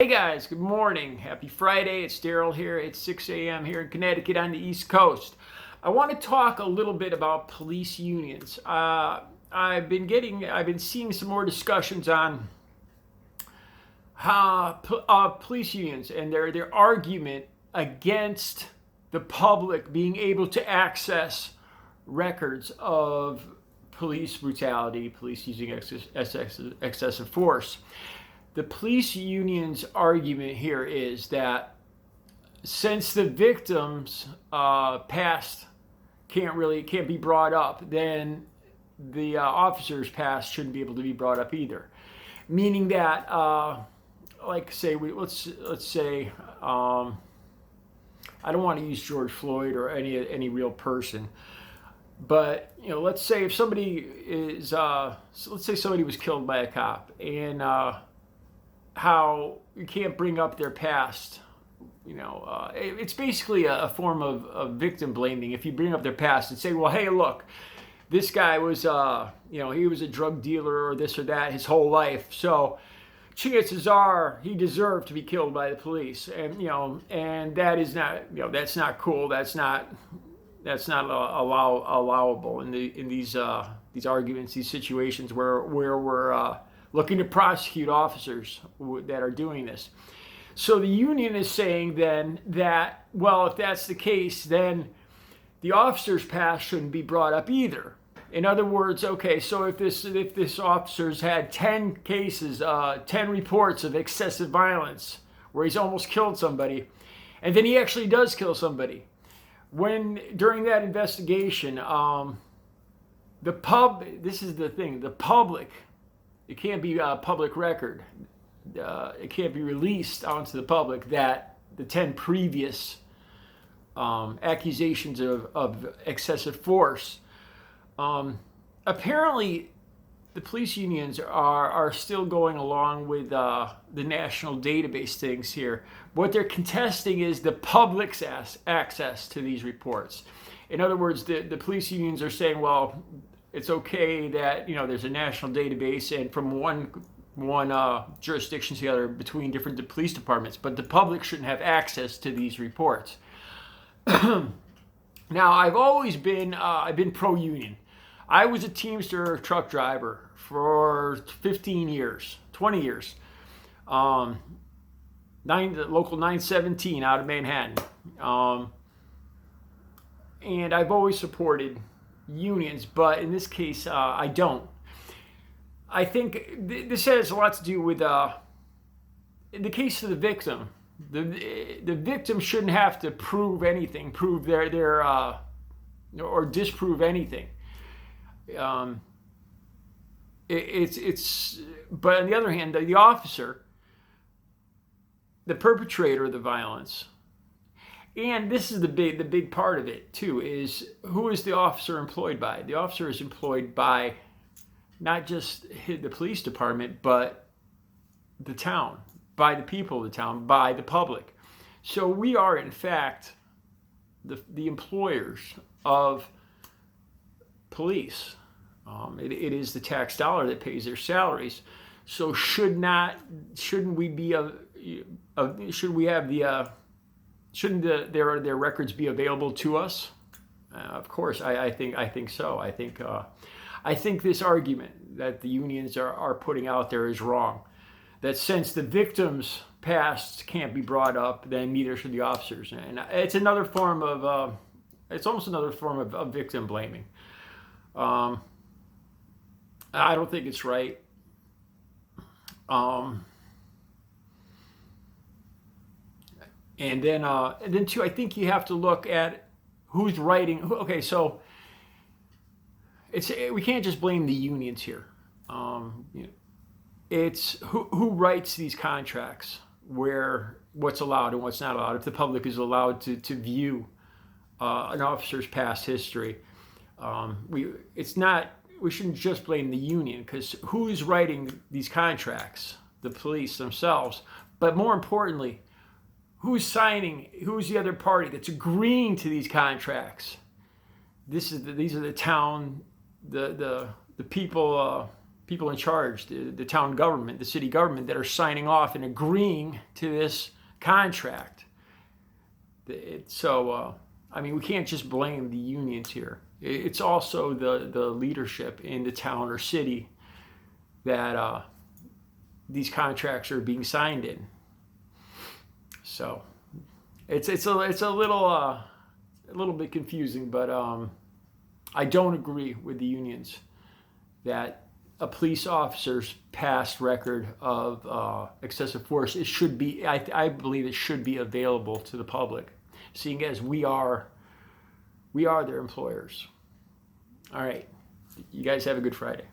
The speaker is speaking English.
Hey guys, good morning. Happy Friday. It's Daryl here. It's 6 a.m. here in Connecticut on the East Coast. I want to talk a little bit about police unions. I've been seeing some more discussions on how police unions and their argument against the public being able to access records of police brutality, police using excessive force. The police union's argument here is that since the victims' past can't be brought up, then the officers' past shouldn't be able to be brought up either. Meaning that, let's say I don't want to use George Floyd or any real person, but let's say if somebody is, let's say somebody was killed by a cop, and how you can't bring up their past. It's basically a form of victim blaming. If you bring up their past and say, well, hey, look, this guy was, he was a drug dealer or this or that his whole life. So chances are he deserved to be killed by the police. And that is not, that's not cool. That's not allowable in these arguments, these situations where we're looking to prosecute officers that are doing this. So the union is saying then that, well, if that's the case, then the officer's past shouldn't be brought up either. In other words, okay, so if this officer's had 10 cases, 10 reports of excessive violence where he's almost killed somebody, and then he actually does kill somebody, when during that investigation, this is the thing, the public, it can't be a public record. It can't be released onto the public that the 10 previous accusations of excessive force. Apparently, the police unions are still going along with the national database things here. What they're contesting is the public's access to these reports. In other words, the police unions are saying, well, it's okay that there's a national database and from one jurisdiction to the other between different police departments, but the public shouldn't have access to these reports. Now, I've always been pro-union. I was a Teamster truck driver for 15 years, 20 years. Local 917 out of Manhattan. And I've always supported unions, but in this case, I don't. I think this has a lot to do with, in the case of the victim, the victim shouldn't have to prove anything, prove their or disprove anything. But on the other hand, the officer, the perpetrator of the violence, and this is the big part of it too, is who is the officer employed by? The officer is employed by not just the police department, but the town, by the people of the town, by the public. So we are, in fact, the employers of police. It is the tax dollar that pays their salaries. So shouldn't their records be available to us? Of course, I think so. I think this argument that the unions are putting out there is wrong. That since the victim's past can't be brought up, then neither should the officers. And it's another form of, it's almost another form of victim blaming. I don't think it's right. And then too, I think you have to look at who's writing. Okay, so we can't just blame the unions here. It's who writes these contracts, where what's allowed and what's not allowed. If the public is allowed to view an officer's past history, we shouldn't just blame the union, because who's writing these contracts? The police themselves. But more importantly, who's signing? Who's the other party that's agreeing to these contracts? These are the town, the people people in charge, the town government, the city government, that are signing off and agreeing to this contract. So, I mean, we can't just blame the unions here. It's also the leadership in the town or city that these contracts are being signed in. So, it's a little bit confusing, but I don't agree with the unions that a police officer's past record of excessive force, it should be, I believe it should be available to the public, seeing as we are their employers. All right, you guys have a good Friday.